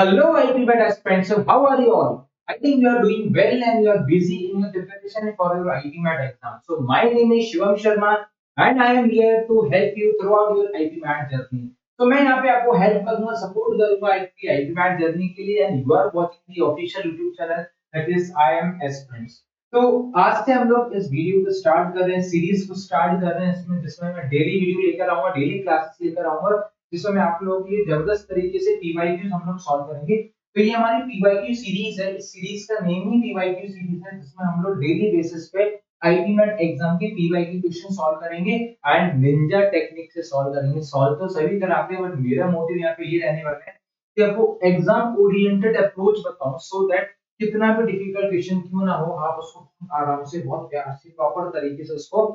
Hello, ITBet aspirants. So, how are you all? I think you are doing well and you are busy in your preparation for your ITMAT exam. So, my name is Shivam Sharma and I am here to help you throughout your ITMAT journey. तो मैं यहाँ पे आपको help करूंगा support करूंगा आपकी आईटीमैट journey के लिए and you are watching the official YouTube channel that is I am aspirants. तो आज से हम लोग इस वीडियो को स्टार्ट कर रहे हैं, सीरीज को स्टार्ट कर रहे हैं जिसमें मैं डेली वीडियो लेकर आऊंगा, डेली क्लासेस लेकर आऊंगा जिसमें मैं आप लोगों के लिए जबरदस्त तरीके से पीवाईक्यूज हम लोग सॉल्व करेंगे। तो ये हमारी पीवाईक्यू सीरीज है, इस सीरीज का नेम ही पीवाईक्यू सीरीज है जिसमें हम लोग डेली बेसिस पे आईटीमेट एग्जाम के पीवाईक्यू क्वेश्चन सॉल्व करेंगे एंड निंजा टेक्निक से सॉल्व करेंगे। सॉल्व तो सभी कराते हैं बट मेरा मोटिव यहाँ पे ये रहने वाला है कि आपको एग्जाम ओरिएंटेड अप्रोच बताऊं सो दैट कितना भी डिफिकल्ट क्वेश्चन क्यों ना हो आप उसको आराम से बहुत प्यार से प्रॉपर तरीके से उसको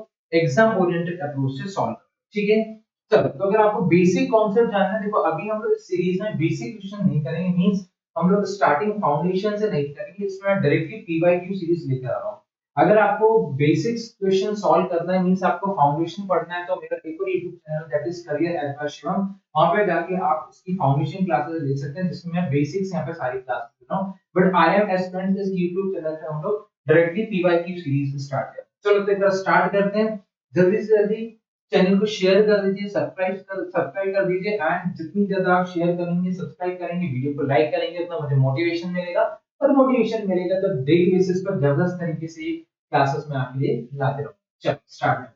एग्जाम ओरिएंटेड अप्रोच से सॉल्व करें। ठीक है, चलो तो अगर आपको बेसिक कॉन्सेप्ट जानना है, देखो अभी हम लोग इस सीरीज में बेसिक क्वेश्चन नहीं करेंगे, मींस हम लोग स्टार्टिंग फाउंडेशन से नहीं करेंगे, इसमें मैं डायरेक्टली पीवाईक्यू सीरीज लेकर आ रहा हूं। अगर आपको बेसिक्स क्वेश्चन सॉल्व करना है, मींस आपको फाउंडेशन पढ़ना है, तो मेरा एक और YouTube channel that is career at Shivam, वहां पे जाके आप उसकी फाउंडेशन क्लासेस ले सकते हैं जिसमें मैं बेसिक्स यहां पे सारी क्लासेस दे रहा हूं। बट आई एम एस्पिरेंट इस YouTube चैनल पे हम लोग डायरेक्टली पीवाईक्यू सीरीज स्टार्ट करते हैं। चलो तो एक बार स्टार्ट करते हैं, जल्दी से जल्दी चैनल को शेयर कर दीजिए, सब्सक्राइब कर दीजिए एंड जितनी ज्यादा आप शेयर करेंगे, सब्सक्राइब करेंगे, वीडियो को लाइक करेंगे, उतना मुझे मोटिवेशन मिलेगा और मोटिवेशन मिलेगा तो डेली बेसिस पर जबरदस्त तरीके से क्लासेस में आपके लिए लाते रहूंगा। चलो स्टार्ट।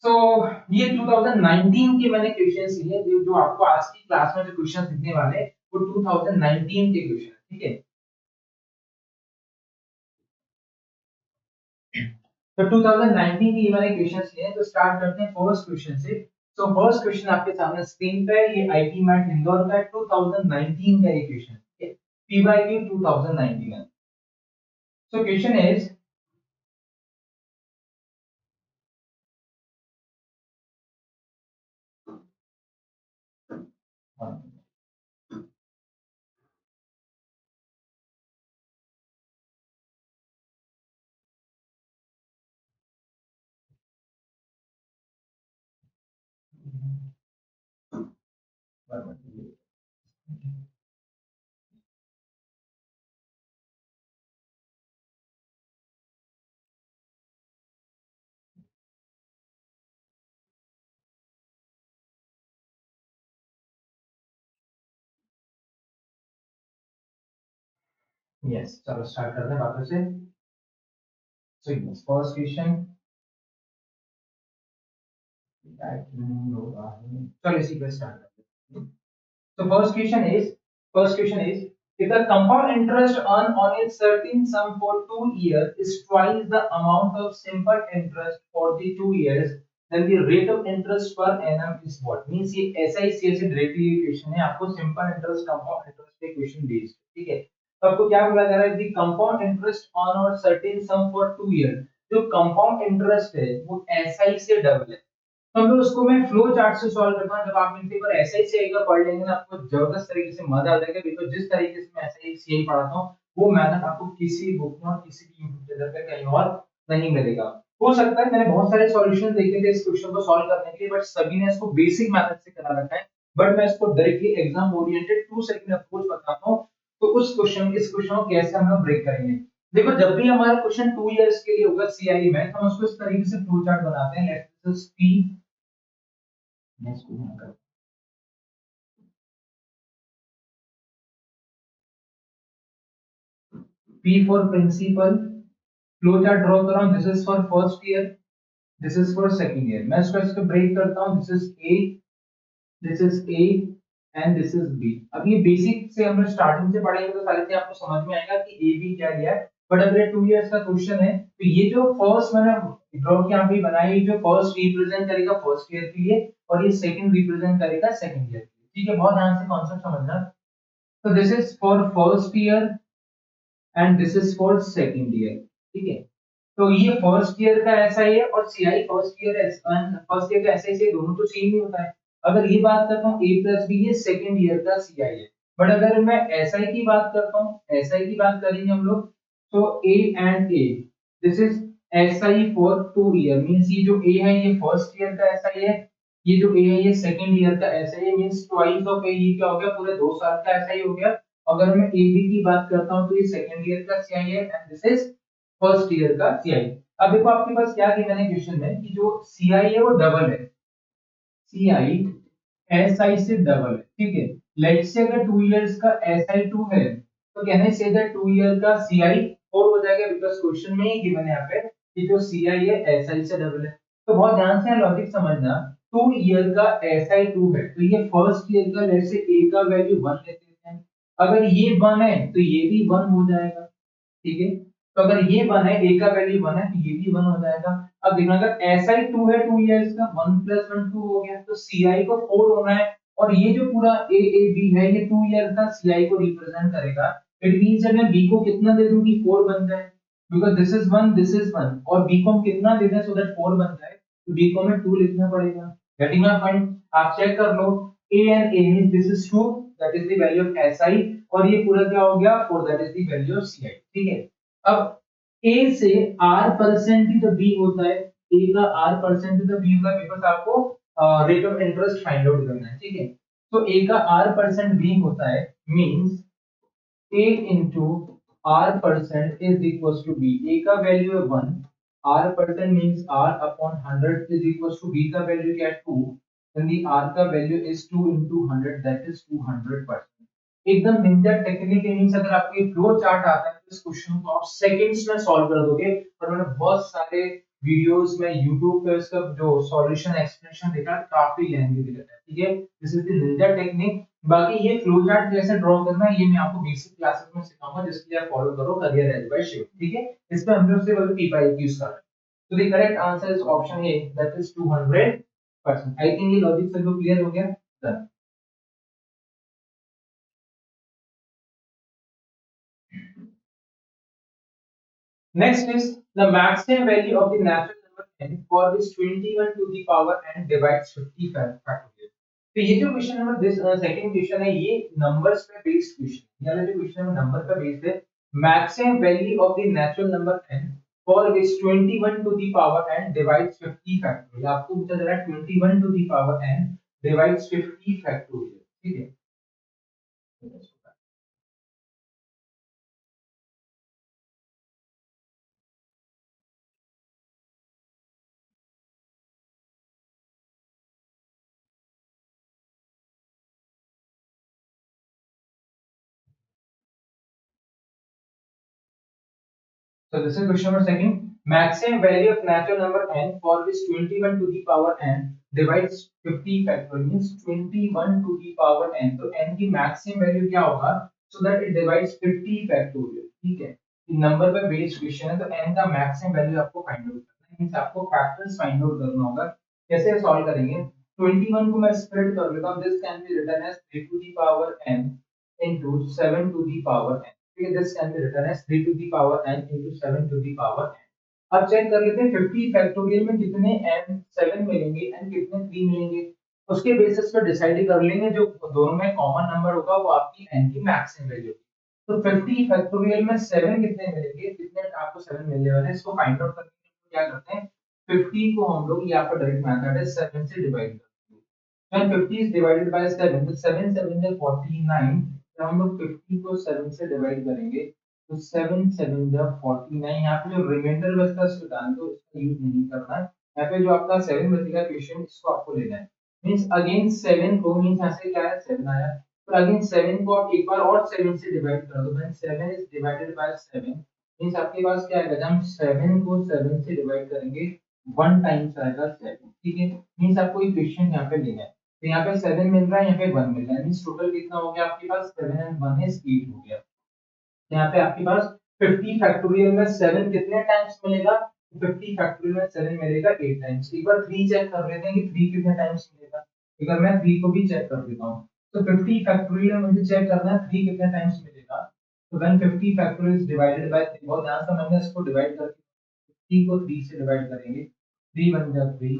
सो ये 2019 के मैंने क्वेश्चंस लिए, जो आपको आज की क्लास में जो क्वेश्चंस दिखने वाले हैं वो 2019 के क्वेश्चन है। ठीक है, तो 2019 की मैंने क्वेश्चंस लिए हैं, तो स्टार्ट करते हैं फर्स्ट क्वेश्चन से। तो फर्स्ट क्वेश्चन आपके सामने स्क्रीन पे है, ये आईटी मैट इंदौर का 2019 का ये क्वेश्चन है, पीवाईक्यू 2019 है। सो क्वेश्चन इज यस, चलो स्टार्ट करते हैं वापस से। सो यस फर्स्ट क्वेश्चन, चलो इसी पे स्टार्ट करते हैं। So first question is, if the compound interest earned on a certain sum for 2 years is twice the amount of simple interest for the 2 years, then the rate of interest per annum is what? Means ये SIC से directly question है, आपको simple interest compound interest के question based. ठीक है, तो आपको क्या बोला जा रहा है, द कंपाउंड इंटरेस्ट ऑन और सर्टेन सम फॉर 2 years, जो कंपाउंड इंटरेस्ट है वो SI से डबल है। तो हम लोग उसको मैं फ्लो चार्ट से सॉल्व करता हूं। जब आप इनसे एक बार ऐसा ही सीआई का पढ़ लेंगे ना, आपको जबरदस्त तरीके से मजा आ जाएगा, बिकॉज़ जिस तरीके से मैं ऐसा ही सीआई पढ़ाता हूं वो मेथड आपको किसी बुक में और किसी भी यूट्यूब चैनल पे कहीं और नहीं मिलेगा। हो सकता है मैंने बहुत सारे सॉल्यूशन देखे थे इस क्वेश्चन को सॉल्व करने के लिए, बट सभी ने इसको बेसिक मेथड से करा रखा है, बट मैं इसको directly exam oriented 2 second approach बताता हूं। तो उस क्वेश्चन इस क्वेश्चन को कैसे हम लोग ब्रेक करेंगे। देखो जब भी हमारा क्वेश्चन 2 इयर्स के लिए होगा सीआई में, हम उसको इस तरीके से फ्लो चार्ट बनाते हैं। लेट्स सी, मैं इसको यहाँ कर P for principal, flow chart draw कर रहा हूँ। This is for first year, this is for second year. मैं इसको ब्रेक करता हूँ, this is A, this is A and this is B. अब ये बेसिक से हम लोग स्टार्टिंग से पढ़ेंगे तो सारी चीजें आपको समझ में आएगा कि ए बी क्या दिया है। बट अगर ये 2 इयर्स का क्वेश्चन है तो ये जो फर्स्ट मैंने ड्रॉ किया यहाँ पे बनाई, जो फर्स्ट रिप्रेजेंट करेगा फर्स्ट ईयर के लिए और ये सेकंड रिप्रेजेंट करेगा सेकंड ईयर के लिए। ठीक है, बहुत ध्यान से कॉन्सेप्ट समझना। तो this is for first year and this is for second year. ठीक है, तो ये फर्स्ट ईयर का ऐसा ही है और सीआई फर्स्ट ईयर का ऐसा ही, दोनों तो सेम ही होता है। अगर ये बात करता हूँ ए प्लस बी, ये सेकंड ईयर का सीआई है। बट अगर मैं एसआई की बात करता हूँ, एसआई की बात करेंगे हम लोग, तो A and A, this is SI for 2 year. Means ये जो ए है ये फर्स्ट ईयर का एसआई है, ये जो ए है ये सेकंड ईयर का ऐसा ही मींस ट्वाइस ऑफ ए, ये क्या हो गया पूरे 2 साल का ऐसा ही हो गया। अगर मैं एबी की बात करता हूं तो ये सेकंड ईयर का सीआई है and this is first year का सीआई। अब देखो आपके पास क्या दिया मैंने क्वेश्चन में कि जो सीआई है वो डबल है, सीआई एसआई से डबल है, ठीक है। लेट्स से अगर 2 इयर्स का एसआई 2 है तो कहने से दैट 2 ईयर का सीआई 4 हो जाएगा, बिकॉज़ क्वेश्चन में ही गिवन है यहाँ पे कि जो सीआई है एसआई से डबल है। तो बहुत ध्यान से लॉजिक समझना, 2 ईयर का एसआई 2 है तो ये फर्स्ट ईयर का लेट्स से ए का वैल्यू 1 लेते हैं, अगर ये 1 है तो ये भी 1 हो जाएगा, ठीक है। तो अगर ये 1 है, a का वैल्यू 1 है तो ये भी 1 हो जाएगा। अब देखना अगर SI 2 है 2 इयर्स का, 1 + 1 2 हो गया, तो CI को 4 होना है। और ये जो पूरा AAB है ये 2 ईयर का CI को रिप्रेजेंट करेगा। इट मींस जब मैं B को कितना दे दूं कि 4 बन जाए, because this is 1 this is 1, और B को हम कितना दे दें सो दैट 4 बन जाए, तो B को हमें 2 लिखना पड़ेगा। Getting my point? आप चेक कर लो, A and A means this is 2, that is the value of SI, और ये पूरा क्या हो गया 4, that is the value of CI, ठीक है। अब A से R परसेंट ही तो B होता है, A का R परसेंट ही तो B होगा, बिकॉज़ आपको rate of interest find out करना है, ठीक है। तो A का R परसेंट B होता है, means A into R percent is equals to B। A का वैल्यू है 1, R percent means R upon 100 is equals to B का वैल्यू क्या है 2, then the R का value is 2 into 100, that is 200%। एकदम Ninja technique means अगर आपको ये फ्लो चार्ट आता है तो इस क्वेश्चन को आप सेकंड्स में सॉल्व कर दोगे। और मैंने बहुत सारे वीडियोस में YouTube पे इसका जो सॉल्यूशन एक्सप्लेनेशन देखा, काफी लेंथी दिखता है, ठीक है। This is the Ninja technique. बाकी ये फ्लो चार्ट कैसे ड्रॉ करना है ये मैं आपको बेसिक क्लासेस में सिखाऊंगा, जिसके लिए आप फॉलो करो करियर एज बाय शिव, ठीक है। इस पे हम लोग से बल्कि पीपाई यूज कर रहे हैं। तो the correct answer is option A, that is 200%। I think ये लॉजिक सब क्लियर हो गया। Done. Next is the maximum value of the natural number n for which 21 to the power n divides 50 factorial। तो ये जो question number this second question है ये numbers पे बेस्ड क्वेश्चन, यानी जो क्वेश्चन नंबर पे बेस्ड है। Maximum value of the natural number n for which 21 to the power n divides 50 factorial। आपको पूछा जा रहा है 21 to the power n divides 50 factorial, ठीक है। So this is question number second. Maximum value of natural number n for which 21 to the power n divides 50 factorial means 21 to the power n। तो n की maximum value क्या होगा? So that it divides 50 factorial, ठीक है। Number पे based question है तो n का मैक्सिमम वैल्यू आपको फाइंड आउट करना है, मींस आपको फैक्टर्स फाइंड आउट करना होगा। कैसे सॉल्व करेंगे? 21 को मैं स्प्लिट कर लेता हूं, this can be written as 3 to the power n into 7 to the power n। Okay, this can be written as 3 to the power n into 7 to the power n। अब check कर लेते हैं 50 factorial में कितने n 7 मिलेंगे n कितने 3 मिलेंगे, उसके बेसिस पर डिसाइड कर लेंगे। जो दोनों में कॉमन नंबर होगा वो आपकी n की मैक्सिमम वैल्यू। तो 50 फैक्टोरियल में 7 कितने मिलेंगे, कितने आपको 7 मिलने वाले हैं, इसको फाइंड आउट करने के लिए क्या करते हैं 50 को हम लोग यहाँ पर डायरेक्ट मेथड है 7 से डिवाइड करते हैं। When 50 is divided by 7 तो 7 7 जा 49। जब हम लोग 50 को 7 से डिवाइड करेंगे तो 7 7 जा 49। यहाँ पे जो रिमाइंडर बचता है उसको डाल दो, इसका यूज नहीं करना है। यहाँ पे जो आपका 7 बचेगा क्वेश्चन इसको आपको लेना है। मींस अगेन 7 को मींस यहाँ से क्या है 7 आया, तो अगेन 7 को आप एक बार और 7 से डिवाइड कर दो। When 7 is divided by 7 means आपके पास क्या आएगा, जब हम 7 को 7 से डिवाइड करेंगे 1 टाइम्स आएगा 7, ठीक है। मींस आपको ये क्वेश्चन यहाँ पे लेना है। तो यहाँ पे 7 मिल रहा है, यहाँ पे 1 मिल रहा है, मींस टोटल कितना हो गया आपके पास 7 एंड 1 इज 8 हो गया। यहाँ पे आपके पास 50 फैक्टोरियल में 7 कितने टाइम्स मिलेगा, 50 फैक्टोरियल में 7 मिलेगा 8 टाइम्स। एक बार 3 चेक कर लेते हैं कि 3 कितने टाइम्स मिलेगा। एक बार मैं 3 को भी चेक कर लेता हूँ। तो 50 फैक्टोरियल में मुझे चेक करना है 3 कितने टाइम्स मिलेगा। तो when 50 factorial is divided by 3, बहुत ध्यान से मैंने इसको डिवाइड करके 50 को 3 से डिवाइड करेंगे, 3 बन जा 3,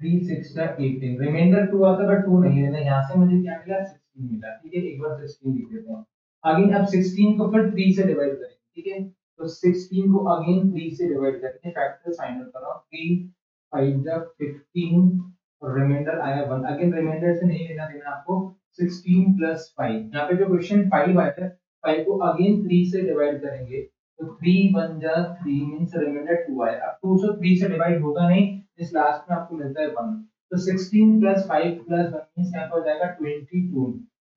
3 6 का 18, रिमाइंडर 2 आता है बट 2 नहीं है ना, यहाँ से मुझे क्या मिला 16 मिला, ठीक है। एक बार 16 लिख देते हैं। अगेन अब 16 को फिर 3 से डिवाइड करेंगे, ठीक है। तो 16 को अगेन 3 से डिवाइड करके फैक्टर फाइंड आउट करो। 3 5 जा 15, रिमाइंडर आया 1, अगेन रिमाइंडर से नहीं लेना देना आपको, 16 प्लस 5, यहाँ पे जो क्वेश्चन 5 आया है 5 को अगेन 3 से डिवाइड करेंगे, तो 3 1 जा 3 मींस रिमाइंडर 2 आया। अब 2 से 3 से डिवाइड होगा नहीं, इस लास्ट में आपको मिलता है 1, तो 16 प्लस 5 प्लस 1 मींस यहाँ पर हो जाएगा 22,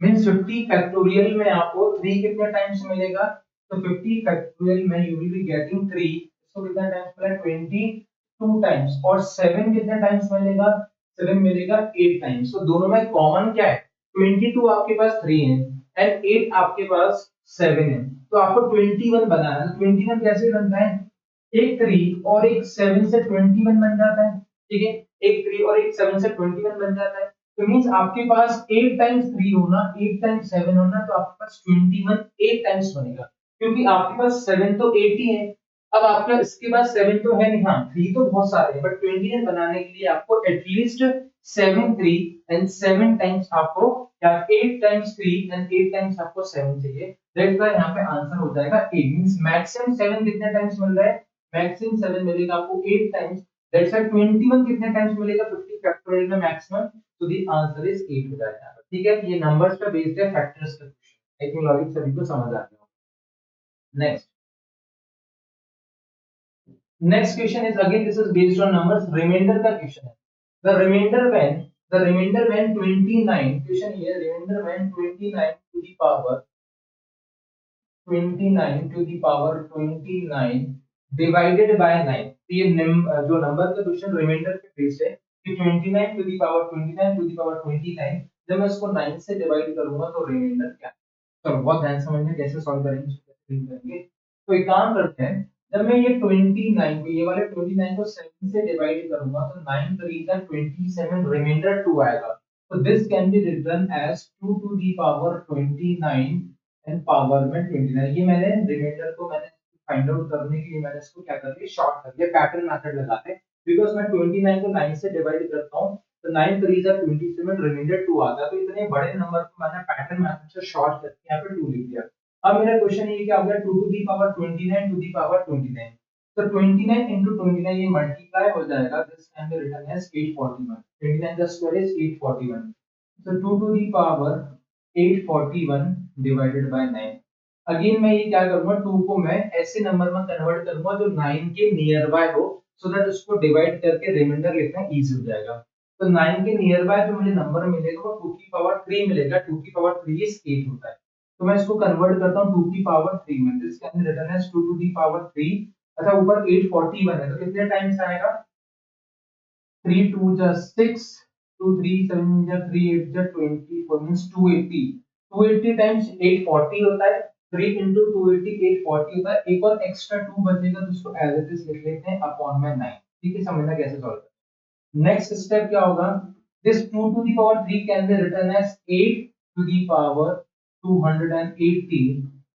मींस 50 फैक्टोरियल में आपको 3 कितने टाइम्स मिलेगा, तो 50 फैक्टोरियल में यू विल बी गेटिंग 3, इसको कितना टाइम्स मिला, 22 टाइम्स, और 7 कितने टाइम्स मिलेगा, 7 मिलेगा 8 टाइम्स। तो दोनों में कॉमन क्या है, 22 आपके पास 3 है एंड 8 आपके पास 7 है, तो आपको 21 बनाना है। 21 कैसे बनता है, एक 3 और एक 7 से 21 बन जाता है, ठीक है, एक 3 और एक 7 से 21 बन जाता है, तो मींस आपके पास 8 टाइम्स 3 होना, 8 टाइम्स 7 होना, तो आपके पास 21 8 टाइम्स बनेगा, क्योंकि आपके पास 7 तो 80 है। अब आपका इसके बाद 7 तो है नहीं, हाँ 3 तो बहुत सारे हैं, बट 21 बनाने के लिए आपको एटलीस्ट 7 3 एंड 7 टाइम्स आपको, या 8 टाइम्स 3 एंड 8 टाइम्स आपको 7 चाहिए, दैट्स व्हाई यहाँ पे आंसर हो जाएगा 8, मींस मैक्सिमम 7 कितने टाइम्स मिल रहा है, मैक्सिमम 7 मिलेगा आपको 8 टाइम्स, दैट्स व्हाई 21 कितने टाइम्स मिलेगा, 50 फैक्टोरियल में मैक्सिमम, तो द आंसर इज 8 हो जाएगा। ठीक है, ये नंबर्स पे बेस्ड है, फैक्टर्स का क्वेश्चन, आई थिंक लॉजिक सभी को समझ आ गया। Next next question is again this is based on numbers, remainder का क्वेश्चन है। द रिमाइंडर व्हेन 29, क्वेश्चन ये remainder when 29 to the power 29 divided by 9, तो ये जो नंबर का क्वेश्चन रिमाइंडर पे बेस्ड है कि 29 to the power 29 to the power 29, जब मैं इसको 9 से डिवाइड करूंगा तो रिमाइंडर क्या है। तो बहुत ध्यान से समझना कैसे सॉल्व करेंगे, इसको कैसे डील करेंगे। तो एक काम करते हैं, जब मैं ये 29 को, ये वाले 29 को 7 से डिवाइड करूंगा तो 9 3 जा 27, रिमाइंडर 2 आएगा, तो this can be written as 2 to the power 29 and power में 29। ये मैंने रिमाइंडर को मैंने फाइंड आउट करने के लिए मैंने इसको क्या कर दिया, शॉर्ट कर दिया, पैटर्न मेथड लगाते हैं, बिकॉज़ मैं 29 को 9 से डिवाइड करता हूं, तो 9 3 जा 27, रिमाइंडर 2 आता है, तो इतने बड़े नंबर को मैंने पैटर्न मेथड से शॉर्ट करके यहाँ पे 2 लिख दिया। अब मेरा क्वेश्चन ये क्या हो गया, 2 to the power 29 to the power 29, तो 29 into 29 ये मल्टीप्लाई हो जाएगा, this can be written as 841, 29 का square is 841, so 2 to the power 841 divided by 9। Again मैं ये क्या करूंगा, 2 को मैं ऐसे नंबर में कन्वर्ट करूंगा जो 9 के नियर बाय हो, सो दैट उसको डिवाइड करके रिमाइंडर लिखना इजी हो जाएगा। तो 9 के नियर बाय जो मुझे नंबर मिलेगा वो 2 की पावर 3 मिलेगा, 2 की पावर 3 इज 8 होता है, तो मैं इसको कन्वर्ट करता हूं 2 की पावर 3 में, this can be written as 2 to the power 3। अच्छा, ऊपर 841 है, तो कितने टाइम्स आएगा, 3 2 जा 6, 2 3 7 जा 3 8 जा 24 मींस 280, 280 टाइम्स 840 होता है, 3 into 280 840 होता है, एक और एक्स्ट्रा 2 बचेगा तो उसको एज इट इज लिख लेते हैं अपॉन में 9। ठीक है, समझना कैसे सॉल्व करना। नेक्स्ट स्टेप क्या होगा, this 2 to the power 3 can be written as 8 to the power 280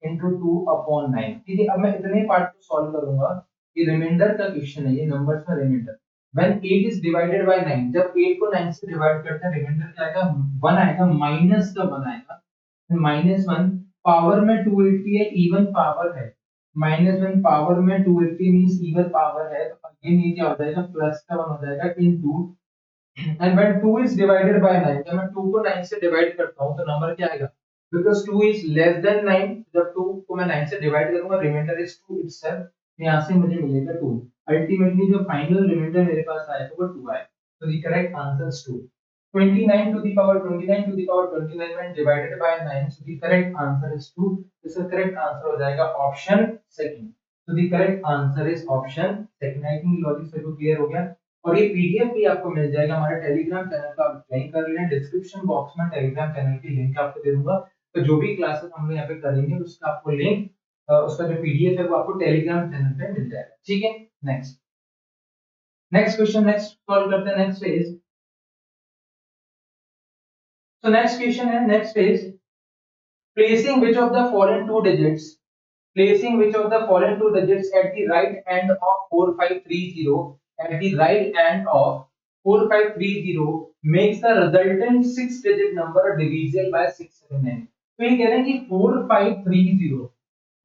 into 2 upon 9। ठीक है, अब मैं इतने पार्ट को सॉल्व करूंगा, ये रिमाइंडर का क्वेश्चन है, ये नंबर्स में reminder, when 8 is divided by 9, जब 8 को 9 से डिवाइड करते हैं रिमाइंडर क्या आएगा, 1 आएगा, माइनस का 1 आएगा, -1, पावर में 280 है, इवन पावर है, -1 पावर में 280 मींस इवन पावर है, तो अगेन ये क्या हो जाएगा, प्लस का 1 हो जाएगा into, and when 2 is divided by 9, जब मैं 2 को 9 से डिवाइड करता हूं तो नंबर क्या आएगा, बिकॉज़ 2 इज लेस देन 9, जब 2 को मैं 9 से डिवाइड करूंगा रिमाइंडर इज 2 इटसेल्फ, यहां से मुझे मिलेगा 2, अल्टीमेटली जो फाइनल रिमाइंडर मेरे पास आएगा वो 2 आएगा, तो the correct answer is 2। 29 to the power 29 to the power 29 when divided by 9, so the correct answer is 2, इसका करेक्ट आंसर हो जाएगा option second, so the correct answer is option second. I think logic से clear हो गया, और ये PDF भी आपको मिल जाएगा हमारे टेलीग्राम चैनल का, आप ज्वाइन कर लें, डिस्क्रिप्शन बॉक्स में टेलीग्राम चैनल की लिंक आपको दे दूंगा, तो जो भी क्लासेस हम लोग यहाँ पे करेंगे उसका आपको लिंक, उसका जो पीडीएफ है वो आपको टेलीग्राम चैनल पे मिल जाएगा। ठीक है, next next question, next solve करते हैं, next is, so next question है, next is placing which of the following two digits, placing which of the following two digits at the right end of 4530, at the right end of 4530 makes the resultant six digit number divisible by 679। तो ये कह रहे हैं कि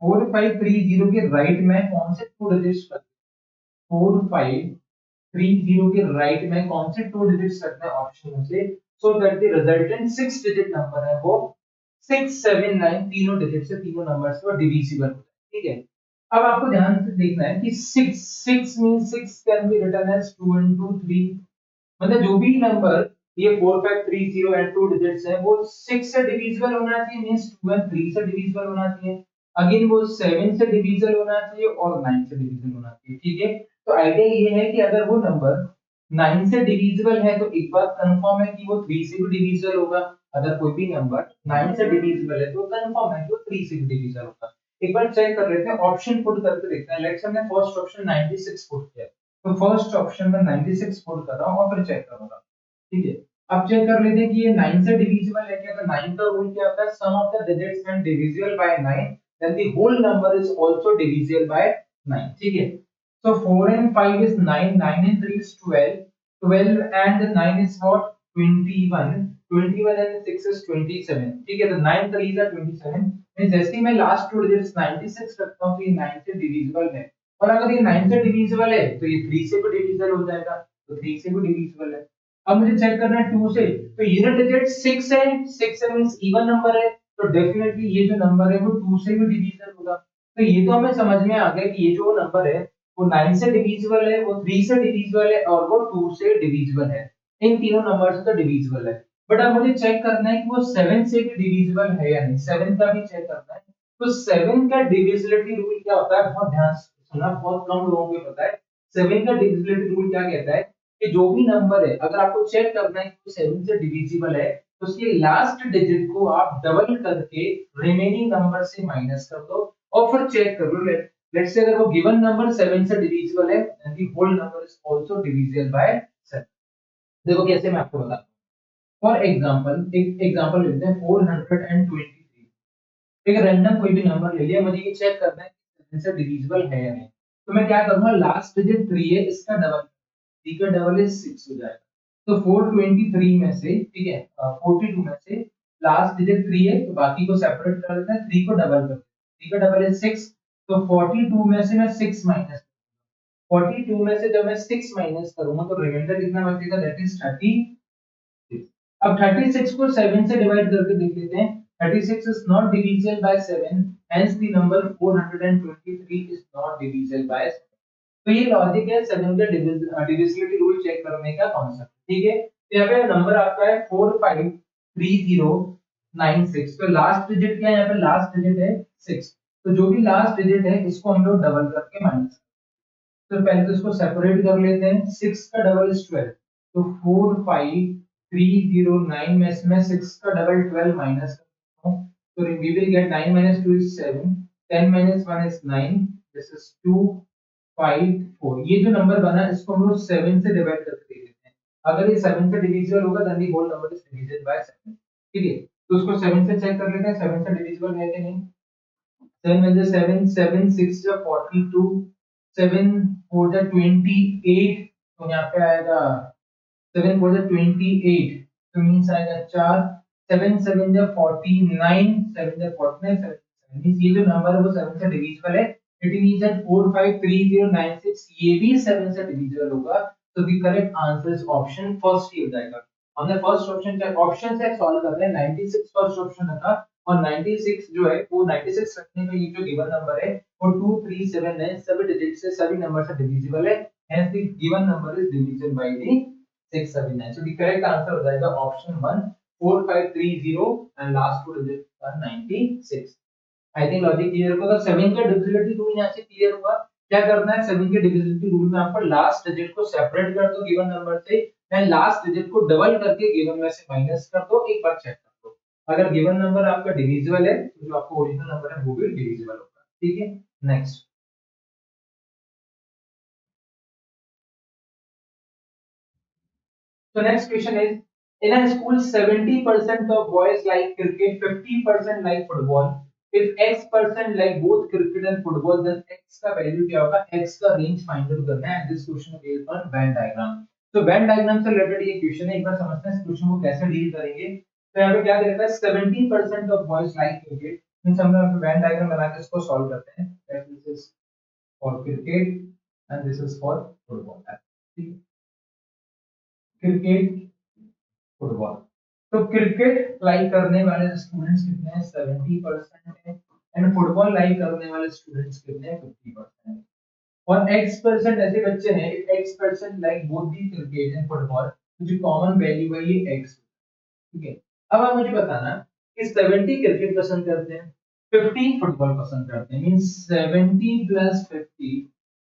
4530 के right में कौन से टू डिजिट्स, 4530 30 के राइट में कौन से 2 डिजिट्स रखना है ऑप्शन में से, so that the resultant 6 digit number है वो 679 तीनों डिजिट से, तीनों नंबर से वो डिविजिबल होता है, ठीक है। अब आपको ध्यान से देखना है कि 6 6 means 6 can be written as 2 into 3, मतलब जो भी नंबर ये 4530 एंड 2 डिजिट्स है वो 6 से डिविजिबल होना चाहिए, मींस 2 एंड 3 से डिविजिबल होना चाहिए, अगेन वो 7 से डिविजिबल होना चाहिए और 9 से डिविजिबल होना चाहिए, ठीक है। तो आइडिया ये है कि अगर वो नंबर 9 से डिविजिबल है तो एक बात कंफर्म है कि वो 3 से भी डिविजिबल होगा, अगर कोई भी नंबर 9 से डिविजिबल है तो कंफर्म है कि वो 3 से भी डिविजिबल होगा। एक बार चेक कर लेते हैं, ऑप्शन पुट करके देखते हैं। लेट्स से हमने फर्स्ट ऑप्शन 96 पुट किया, तो फर्स्ट ऑप्शन में 96 पुट कर रहा हूं और फिर चेक करूंगा, ठीक है। अब चेक कर लेते हैं कि ये 9 से डिविजिबल है क्या, तो 9 का रूल क्या होता है, sum of the digits and divisible by 9 then the whole number is also divisible by 9, ठीक है। So 4 and 5 is 9, 9 and 3 is 12, 12 and 9 is what, 21, 21 and 6 is 27, ठीक है। तो 9 3 is 27, मैं जैसे ही मैं लास्ट 2 डिजिट्स 96 रखता हूं तो ये 9 से डिविजिबल है, और अगर ये 9 से डिविजिबल है तो ये 3 से भी डिविजिबल हो जाएगा, तो 3 से भी डिविजिबल है। अब मुझे चेक करना है 2 से, तो यूनिट डिजिट 6 है, 6 है मींस इवन नंबर है, तो डेफिनेटली ये जो नंबर है वो 2 से भी डिविजिबल होगा। तो ये तो हमें समझ में आ गया कि ये जो नंबर है वो 9 से डिविजिबल है, वो 3 से डिविजिबल है और वो 2 से डिविजिबल है, इन तीनों नंबर से तो डिविजिबल है। बट अब मुझे चेक करना है कि वो 7 से भी डिविजिबल है या नहीं, 7 का भी चेक करना है। तो 7 का डिविजिबिलिटी रूल क्या होता है, बहुत ध्यान से सुनना, बहुत कम लोगों को पता है। 7 का डिविजिबिलिटी रूल क्या कहता है कि जो भी नंबर है अगर आपको चेक करना है कि 7 से डिविजिबल है तो उसके लास्ट डिजिट को आप डबल करके रिमेनिंग नंबर से माइनस कर दो और फिर चेक कर लो। लेट्स से अगर वो गिवन नंबर 7 से डिविजिबल है then the whole number is also divisible by 7। देखो कैसे मैं आपको बताता हूं। फॉर एग्जांपल एक एग्जांपल लेते हैं 423, एक रैंडम कोई भी नंबर ले लिया, मुझे ये चेक करना है कि 7 से डिविजिबल है या नहीं। तो मैं क्या करूंगा, लास्ट डिजिट 3 है, इसका डबल, 3 का डबल इज 6 हो जाएगा। तो 423 में से, ठीक है, 42 में से लास्ट डिजिट 3 है तो बाकी को सेपरेट कर देते हैं, 3 को डबल कर देते हैं, 3 का डबल इज 6, तो 42 में से मैं 6 माइनस, 42 में से जब मैं 6 माइनस करूंगा तो रिमाइंडर कितना बचेगा, दैट इज 36। अब 36 को 7 से डिवाइड करके देख लेते हैं, 36 is not divisible by 7, hence the number 423 is not divisible by 7। तो ये लॉजिक है 7 के डिविजिबिलिटी रूल चेक करने का कॉन्सेप्ट, ठीक है। तो यहाँ पे नंबर आपका है 453096, तो लास्ट डिजिट क्या है, यहाँ पे लास्ट डिजिट है 6, तो जो भी लास्ट डिजिट है इसको हम लोग डबल करके माइनस, तो पहले तो इसको सेपरेट कर लेते हैं, 6 का डबल इज 12, तो 45309 में से मैं 6 का डबल 12 माइनस करता हूं, तो we will get 9 minus 2 is 7, 10 minus 1 is 9, this is 254। ये जो नंबर बना इसको हम लोग 7 से डिवाइड करके देख लेते हैं, अगर ये 7 से डिविजिबल होगा then the whole number is divisible by 7, ठीक है। तो उसको 7 से चेक कर लेते हैं 7 से डिविजिबल है कि नहीं। 7 में से 7, 7 6 या 42, 7 4 जा 28, तो यहाँ पे आएगा 7 4 जा 28, तो मींस आएगा 4, 7 7 जा 49, 7 जा 49, 7 मींस ये जो नंबर है वो 7 से डिविजिबल है। इट मींस दैट 453096 ये भी 7 से डिविजिबल होगा, तो the correct answer is option first ही हो जाएगा। हमने फर्स्ट ऑप्शन से सॉल्व कर रहे हैं, 96 फर्स्ट ऑप्शन रखा और 96 जो है वो 96 रखने का ये जो गिवन नंबर है वो 237 है, सभी डिजिट से सभी नंबर से डिविजिबल है, hence the given number is divisible by the 679, so the correct answer हो जाएगा option 1 4530 and last two digits are 96। I think logic clear होगा। तो 7 का डिविजिबिलिटी रूल यहां से क्लियर हुआ। क्या करना है, 7 के डिविजिबिलिटी रूल में आपको लास्ट डिजिट को सेपरेट कर दो गिवन नंबर से, एंड लास्ट डिजिट को डबल करके गिवन में से माइनस कर दो, एक बार चेक कर दो। अगर गिवन नंबर आपका डिविजिबल है तो जो आपका ओरिजिनल नंबर है वो भी डिविजिबल होगा, ठीक है। Next, so next question is, in a school 70% of boys like cricket, 50% like football, if x% like both cricket and football then x का वैल्यू क्या होगा, x का रेंज फाइंड आउट करना है, this question is based on Venn diagram. तो Venn diagram से related ये question है, एक बार समझते हैं इस क्वेश्चन को कैसे डील करेंगे। तो यहाँ पे क्या दे रखा है, 70% of boys like cricket, means हम लोग वेन डायग्राम बना के इसको सॉल्व करते हैं, this is for cricket and this is for football, ठीक है। Cricket, football. तो क्रिकेट लाइक करने वाले स्टूडेंट्स कितने हैं? 70% है। एंड फुटबॉल लाइक करने वाले स्टूडेंट्स कितने हैं? 50%। और x% ऐसे बच्चे हैं, x% like both the cricket and football, जो कॉमन वैल्यू है ये x। ठीक है। अब आप मुझे बताना कि 70 क्रिकेट पसंद करते हैं, 50 फुटबॉल पसंद करते हैं, means 70 plus 50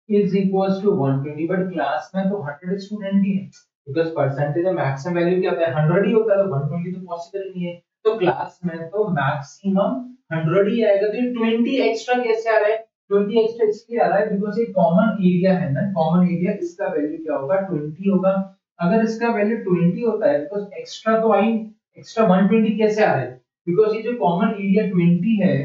is equals to 120। But class में तो 100 स्टूडेंट ही है, बिकॉज़ परसेंटेज में मैक्सिमम वैल्यू क्या होता है? 100 ही होता है, तो 120 तो पॉसिबल नहीं है। तो क्लास में तो मैक्सिमम 100 ही आएगा। तो ये 20 एक्स्ट्रा कैसे आ रहा है? 20 एक्स्ट्रा इसलिए आ रहा है बिकॉज़ ये कॉमन एरिया है ना, कॉमन एरिया, इसका वैल्यू क्या होगा? 20 होगा। अगर इसका वैल्यू 20 होता है तो एक्स्ट्रा तो आई, एक्स्ट्रा 120 कैसे आ रहा है? बिकॉज़ ये जो कॉमन एरिया 20 है,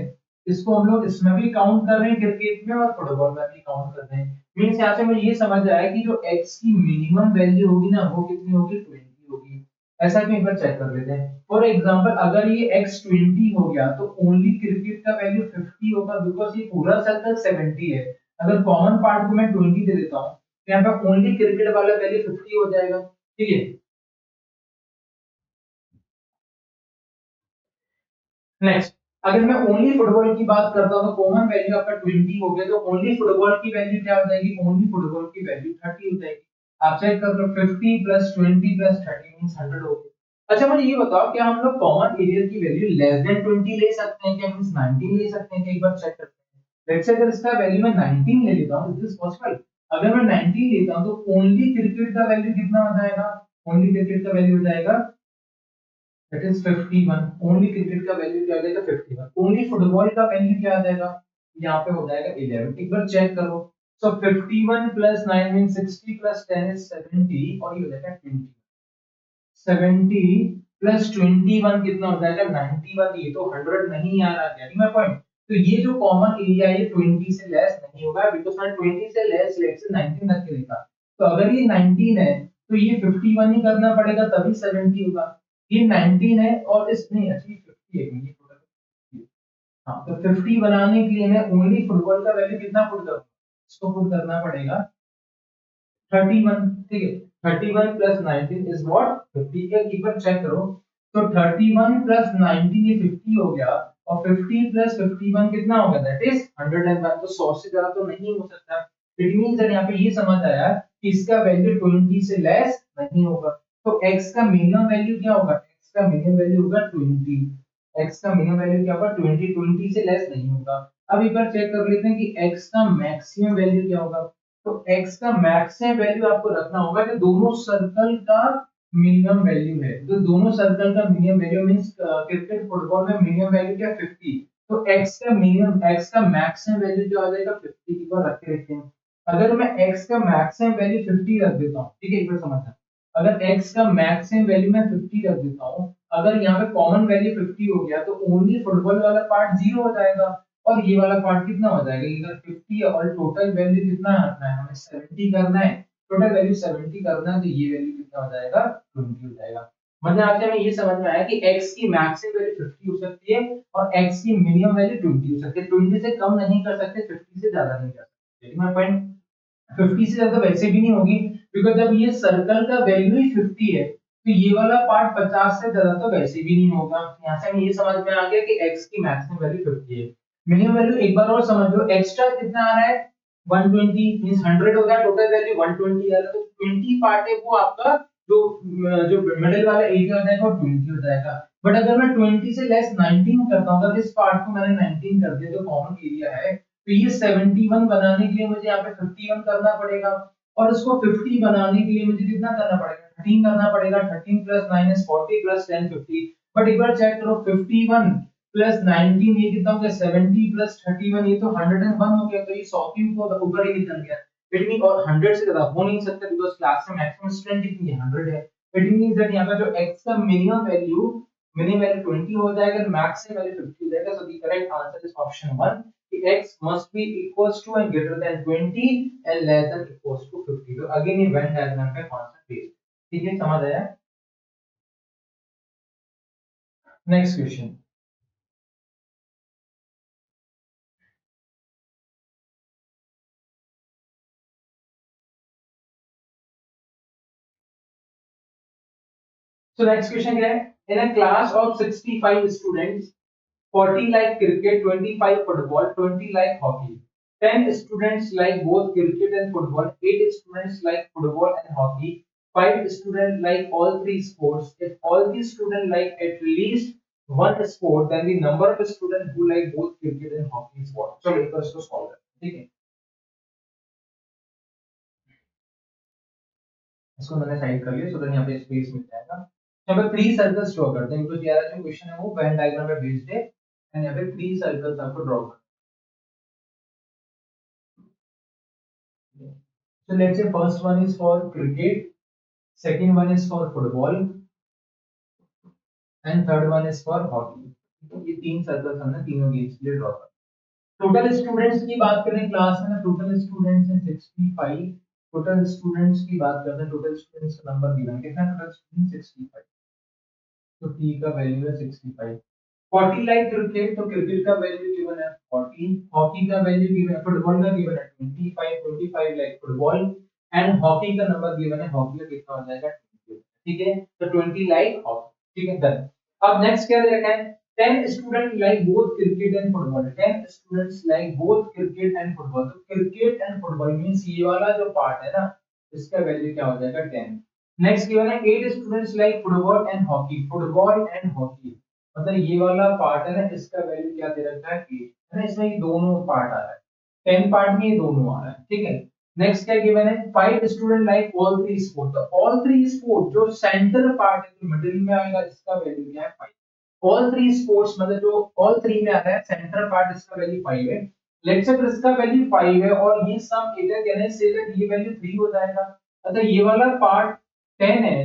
इसको हम लोग इसमें भी काउंट कर रहे हैं, क्रिकेट में और फुटबॉल में भी काउंट कर रहे हैं। मींस यहाँ से मुझे ये समझ आया कि जो x की मिनिमम वैल्यू होगी ना, वो कितनी होगी? 20 होगी। ऐसा क्यों? एक बार चेक कर लेते हैं। फॉर एग्जांपल अगर ये x 20 हो गया तो ओनली क्रिकेट का वैल्यू 50 होगा, बिकॉज़ ये पूरा सर्कल 70 है। अगर कॉमन पार्ट को मैं 20 दे देता हूँ तो यहाँ पे ओनली क्रिकेट वाला वैल्यू 50 हो जाएगा। ठीक है। नेक्स्ट, अगर मैं ओनली फुटबॉल की बात करता हूं तो कॉमन वैल्यू आपका 20 हो गया, तो ओनली फुटबॉल की वैल्यू क्या हो जाएगी? ओनली फुटबॉल की वैल्यू 30 हो जाएगी। आप चेक कर लो, 50 प्लस 20 प्लस 30 मींस 100 हो गया। अच्छा मुझे ये बताओ, क्या हम लोग कॉमन एरिया की वैल्यू लेस देन 20 ले सकते हैं क्या? मींस 19 ले सकते हैं क्या? एक बार चेक करते हैं। लेट्स से अगर इसका वैल्यू मैं 19 ले लेता हूं, इज दिस पॉसिबल? अगर मैं 19 लेता हूं तो ओनली क्रिकेट का वैल्यू कितना हो जाएगा? ओनली क्रिकेट का वैल्यू हो जाएगा दैट इज 51। ओनली क्रिकेट का वैल्यू क्या आ जाएगा? 51। ओनली फुटबॉल का वैल्यू क्या आ जाएगा? यहाँ पे हो जाएगा 11। एक बार चेक करो। सो 51 प्लस 9 मींस 60 प्लस 10 इज 70 और ये हो जाएगा 20। 70 प्लस 21 कितना हो जाएगा? 91। ये तो 100 नहीं आ रहा, गेटिंग माय पॉइंट? तो ये जो कॉमन एरिया है ये 20 से लेस नहीं होगा, बिकॉज़ मैंने 20 से लेस लेट से 19 तक के लिखा। तो अगर ये 19 है तो ये 51 ही करना पड़ेगा, तभी 70 होगा। ये 19 है और इस नहीं, अच्छी 50 है ये टोटल। हाँ, तो 50 बनाने के लिए मैं ओनली फुटबॉल का वैल्यू कितना पुट करूँ? इसको पुट करना पड़ेगा 31। ठीक है। 31 प्लस 19 इज व्हाट? 50। का कीपर चेक करो। तो 31 प्लस 19 ये 50 हो गया, और 50 प्लस 51 कितना होगा? That is 101। तो 100 से ज्यादा तो नहीं हो सकता। इट मींस दैट यहाँ पे ये समझ आया कि इसका वैल्यू 20 से लेस नहीं होगा। तो x का मिनिमम वैल्यू क्या होगा? x का मिनिमम वैल्यू होगा 20। x का मिनिमम वैल्यू क्या होगा? 20। 20 से लेस नहीं होगा। अब एक बार चेक कर लेते हैं कि x का मैक्सिमम वैल्यू क्या होगा। तो x का मैक्सिमम वैल्यू आपको रखना होगा कि दोनों सर्कल का मिनिमम वैल्यू है। तो दोनों सर्कल का minimum value means cricket football में मिनिमम वैल्यू क्या? 50। तो x का मिनिमम, x का मैक्सिमम वैल्यू क्या आ जाएगा? 50 की बार रख के देखते हैं। अगर मैं x का मैक्सिमम वैल्यू 50 रख देता हूँ, ठीक है, एक बार समझना। अगर x का मैक्सिमम वैल्यू मैं 50 रख देता हूँ, अगर यहाँ पे कॉमन वैल्यू 50 हो गया तो ओनली फुटबॉल वाला पार्ट 0 हो जाएगा, और ये वाला पार्ट कितना हो जाएगा? इधर 50 है और टोटल वैल्यू कितना रखना है हमें? 70 करना है। टोटल वैल्यू 70 करना है, तो ये वैल्यू कितना हो जाएगा? 20 हो जाएगा। मतलब आपसे हमें ये समझ में आया कि x की मैक्सिमम वैल्यू 50 हो सकती है और x की मिनिमम वैल्यू 20 हो सकती है। 20 से कम नहीं कर सकते, 50 से ज्यादा नहीं कर सकते। ठीक है पॉइंट? 50 से ज्यादा वैसे भी नहीं होगी, बिकॉज़ जब ये सर्कल का वैल्यू ही 50 है तो ये वाला पार्ट 50 से ज्यादा तो वैसे भी नहीं होगा। यहाँ से हमें ये समझ में आ गया कि x की मैक्सिमम वैल्यू 50 है। मिनिमम वैल्यू एक बार और समझ लो, एक्स्ट्रा कितना आ रहा है? 120 मींस 100 हो गया, टोटल वैल्यू 120 आ रहा है, तो 20 पार्ट है वो आपका जो मिडिल वाला एरिया हो जाएगा वो 20 हो जाएगा। बट अगर मैं 20 से लेस 19 करता हूं, अगर इस पार्ट को मैंने 19 कर दिया जो कॉमन एरिया है, तो ये 71 बनाने के लिए मुझे यहाँ पे 51 करना पड़ेगा, और इसको 50 बनाने के लिए मुझे कितना करना पड़ेगा? 13 करना पड़ेगा। 13 प्लस 9 इज 40 प्लस 10 50। बट एक बार चेक करो, 51 प्लस 19 ये कितना हो गया? 70 प्लस 31 ये तो 101 हो गया, तो ये 100 के ऊपर ही निकल गया। इट मीन और 100 से ज्यादा हो नहीं सकता, बिकॉज़ क्लास में मैक्सिमम स्ट्रेंथ कितनी है? 100 है। इट मींस दैट यहाँ का जो x का मिनिमम वैल्यू 20 हो जाएगा, मैक्सिमम वैल्यू 50 हो जाएगा। So the correct answer is option 1 कि x must be equals to and greater than 20 and less than equals to 50। तो अगेन ये वेन डायग्राम का कॉन्सेप्ट है। ठीक है, समझ आया? Next question. So next question क्या है, in a class of 65 students 40 like cricket, 25 football, 20 like hockey. 10 students like both cricket and football, 8 students like football and hockey, 5 students like all three sports. If all the students like at least one sport, then the number of students who like both cricket and hockey is what? चलो एक बार इसको solve करते हैं, ठीक है। इसको मैंने side कर लिया, सो देन यहाँ पे स्पेस मिल जाएगा। यहाँ पे 3 सर्कल्स ड्रॉ करते हैं, बिकॉज़ यार जो क्वेश्चन है वो वेन डायग्राम में बेस्ड है, एंड यहाँ पे 3 सर्कल्स आपको ड्रॉ करना है। So let's say first one is for cricket, second one is for football, and third one is for hockey. तो ये 3 सर्कल्स हमने तीनों गेम्स के लिए ड्रॉ कर। टोटल स्टूडेंट्स की बात करें क्लास में, टोटल स्टूडेंट्स हैं 65। टोटल स्टूडेंट्स की बात करते हैं, टोटल स्टूडेंट्स का नंबर गिवन है कितना, टोटल स्टूडेंट 65। तो t का वैल्यू है 65। 40 लाइक क्रिकेट, तो क्रिकेट का वैल्यू गिवन है 40, हॉकी का वैल्यू गिवन है, फुटबॉल का गिवन है 25, 25 लाइक फुटबॉल, एंड हॉकी का नंबर गिवन है, हॉकी का कितना हो जाएगा 20, ठीक है। तो 20 लाइक हॉकी, ठीक है डन। अब नेक्स्ट क्या दे रखा है, 10 student like both cricket and football, 10 students like both cricket and football. तो क्रिकेट एंड फुटबॉल मींस ये वाला जो पार्ट है ना, इसका वैल्यू क्या हो जाएगा 10। नेक्स्ट गिवन है 8 students like football and hockey, football and hockey मतलब ये वाला पार्ट है ना, इसका वैल्यू क्या दे रखा है 8 है ना, इसमें ये दोनों पार्ट आ रहा है, 10 पार्ट में ये दोनों आ रहा है, ठीक है। नेक्स्ट क्या गिवन है, 5 student like all three sport, तो ऑल थ्री स्पोर्ट जो सेंटर पार्ट है जो मिडिल में आएगा इसका वैल्यू क्या है 5। ऑल थ्री स्पोर्ट्स मतलब जो ऑल थ्री में आ रहा है सेंटर पार्ट, इसका वैल्यू 5 है। लेट्स से इसका वैल्यू 5 है और ये सम 8 है, कहने से ये वैल्यू 3 हो जाएगा। अतः ये वाला पार्ट 10 है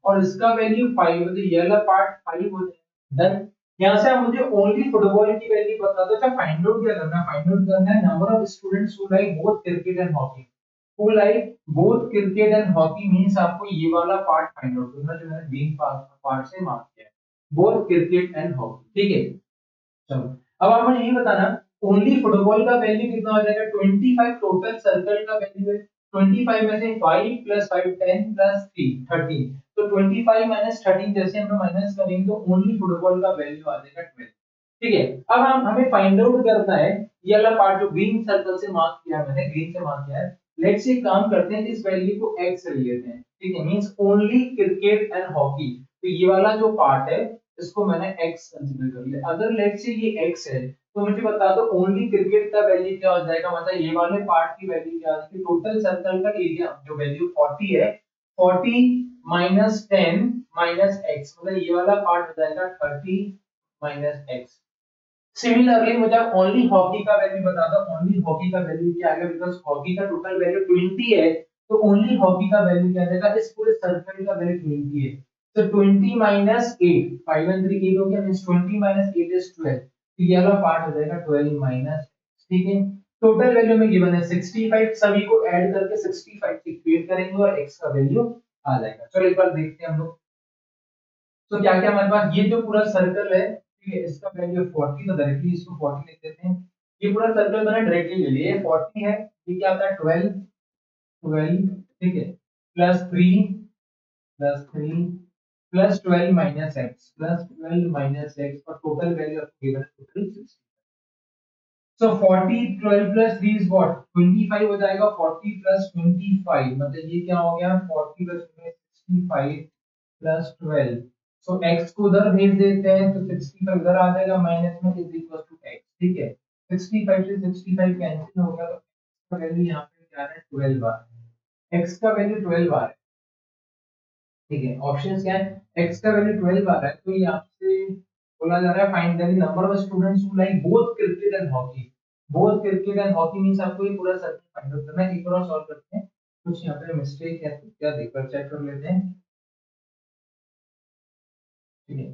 और इसका वैल्यू 5 है, तो ये वाला पार्ट 5 हो जाएगा। देन यहाँ से आप मुझे ओनली फुटबॉल की वैल्यू बता दो। अच्छा फाइंड आउट क्या करना है, फाइंड आउट करना है number of students who like both cricket and hockey. Who like both cricket and hockey means आपको ये वाला पार्ट फाइंड आउट करना जो मैंने ग्रीन पार्ट से मार्क किया है, बोथ क्रिकेट एंड हॉकी, ठीक है। चलो अब आप मुझे ये बताना, ओनली फुटबॉल का वैल्यू कितना हो जाएगा 25, टोटल सर्कल का वैल्यू है 25 में से 5 प्लस 5 10 प्लस 3 13, तो 25 माइनस 13 जैसे हम लोग माइनस करेंगे तो ओनली फुटबॉल का वैल्यू आ जाएगा 12, ठीक है। अब हम हमें फाइंड आउट करना है ये वाला पार्ट जो ग्रीन सर्कल से मार्क किया है, मैंने ग्रीन से मार्क किया है। लेट्स से काम करते हैं, इस वैल्यू को x ले लेते हैं, ठीक है, means only cricket and hockey. तो ये वाला जो पार्ट है इसको मैंने x कंसीडर कर लिया। अगर लेट्स से ये x है तो मुझे बता दो ओनली क्रिकेट का वैल्यू क्या हो जाएगा, मतलब ये वाले पार्ट की वैल्यू क्या आ जाएगी, टोटल सर्कल का एरिया जो वैल्यू 40 है, 40 माइनस 10 माइनस x, मतलब ये वाला पार्ट हो जाएगा 30 माइनस x। सिमिलरली मुझे ओनली हॉकी का वैल्यू बता दो, ओनली हॉकी का वैल्यू क्या आएगा, बिकॉज़ हॉकी का टोटल वैल्यू 20 है, तो ओनली हॉकी का वैल्यू क्या आ जाएगा, इस पूरे सर्कल का वैल्यू 20 है। तो 20 माइनस 8, 5 and 3 8 हो गया, मींस 20 माइनस 8 इज 12, तो ये वाला पार्ट हो जाएगा 12 माइनस, ठीक है। टोटल वैल्यू में गिवन है 65, सभी को ऐड करके 65 से इक्वेट करेंगे और x का वैल्यू आ जाएगा। चलो एक बार देखते हैं हम लोग। तो क्या क्या हमारे पास, ये जो पूरा सर्कल है, ठीक है, इसका वैल्यू 40, तो डायरेक्टली इसको 40 लिख देते हैं। ये पूरा सर्कल मैंने डायरेक्टली ले लिया, ये 40 है, ये क्या आता है 12, 12, ठीक है, plus 3 plus 3 plus 12 minus x, plus 12 minus x, और टोटल वैल्यू आपको गिवन है total 60। So 40 12 plus 3 is what 25 हो जाएगा, 40 प्लस 25 मतलब ये क्या हो गया 40 प्लस 65 प्लस 12। सो x को उधर भेज देते हैं तो 65 इधर आ जाएगा माइनस में, इज इक्वल टू x, ठीक है। 65 से 65 कैंसिल हो गया, तो x का वैल्यू यहाँ पे क्या है 12 आ रहा है, x का वैल्यू 12 आ रहा है, ठीक है। ऑप्शंस क्या है, x का वैल्यू 12 आ रहा है, तो यहाँ से बोला जा रहा है find the number of students who like both cricket and hockey. Both cricket and hockey means आपको ये पूरा सर्कल फाइंड आउट करना है। एक बार सॉल्व करते हैं, कुछ यहाँ पे मिस्टेक है तो क्या देखकर चेक कर लेते हैं, ठीक है।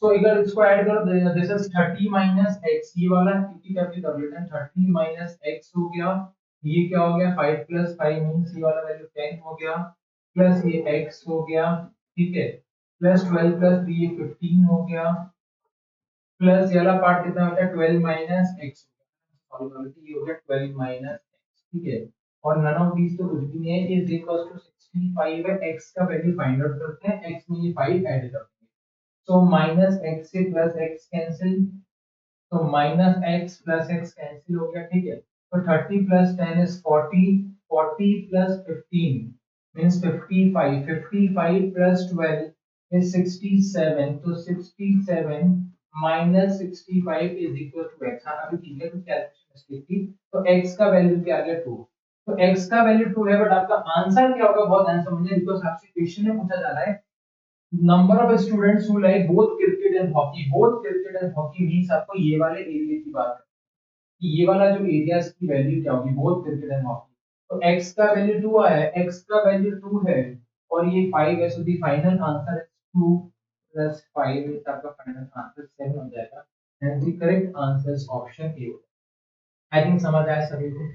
सो अगर इसको ऐड करो, दिस इज 30 माइनस x, ये वाला कितनी कैसे कर लेते हैं, 30 माइनस x हो गया, ये क्या हो गया 5 प्लस 5 मींस ये वाला वैल्यू 10 हो गया, प्लस ये x हो गया, ठीक है, प्लस 12 प्लस 3 ये 15 हो गया, प्लस ये वाला पार्ट कितना होता है 12 माइनस x, सॉल्व कर लेते हैं, ये हो गया 12 माइनस x, ठीक है। और नन ऑफ दीज तो कुछ भी नहीं है, इज इक्वल टू 65 है। x का वैल्यू फाइंड आउट करते हैं, x में ये 5 ऐड करते हैं, सो माइनस x से प्लस x कैंसिल, तो minus x plus x cancel हो गया, ठीक है। तो 30 plus 10 is 40, 40 plus 15 means 55, 55 plus 12 is 67, तो 67 minus 65 is equal to x। हाँ अभी ठीक है, तो कैलकुलेशन मिस्टेक थी, तो x का वैल्यू क्या आ गया 2। तो x का वैल्यू 2 है, बट आपका आंसर क्या होगा बहुत ध्यान से समझिए, बिकॉज़ आपसे क्वेश्चन में पूछा जा रहा है number of students who like both cricket and hockey. Both cricket and hockey means आपको ये वाले एरिया की बात है कि ये वाला जो एरिया की वैल्यू क्या होगी, बोथ क्रिकेट एंड हॉकी। तो x का वैल्यू 2 आया है, x का वैल्यू 2 है और ये 5 है, so the final answer is 2 plus 5 is आपका फाइनल आंसर 7 हो जाएगा, and the correct answer is option A. I think समझ आया सभी को।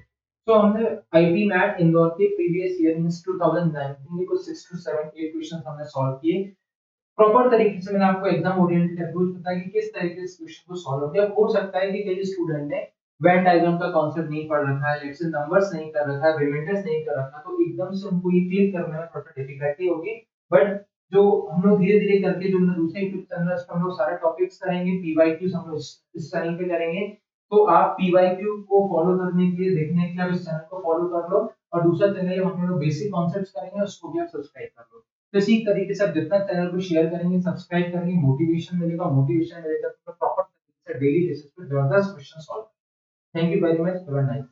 तो हमने आईटी मैट इंदौर के प्रीवियस ईयर मींस 2019 के कुछ 6 टू 7 8 क्वेश्चंस हमने सॉल्व किए प्रॉपर तरीके से। मैंने आपको एग्जाम ओरिएंटेड अप्रोच बताया कि किस तरीके से क्वेश्चन को सॉल्व होगा। अब हो सकता है कि कई स्टूडेंट ने वेन डायग्राम का कॉन्सेप्ट नहीं पढ़ रखा है, लेट्स से नंबर्स नहीं कर रखा है, रिमाइंडर्स नहीं कर रखा, तो एकदम से उनको ये क्लिक करने में थोड़ा डिफिकल्टी होगी। बट जो हम लोग धीरे धीरे करके जो हमने दूसरे यूट्यूब चैनल पर हम लोग सारे टॉपिक्स करेंगे, पीवाईक्यूज हम लोग इस चैनल पे करेंगे, तो आप पीवाईक्यू को फॉलो करने के लिए, देखने के लिए आप इस चैनल को फॉलो कर लो, और दूसरा चैनल हम लोग बेसिक कॉन्सेप्ट्स करेंगे, उसको भी आप सब्सक्राइब कर लो। तो इसी तरीके से आप जितना चैनल को शेयर करेंगे, सब्सक्राइब करेंगे, मोटिवेशन मिलेगा तो प्रॉपर तरीके से डेली बेसिस पे जबरदस्त question solve. Thank you very much, have a nice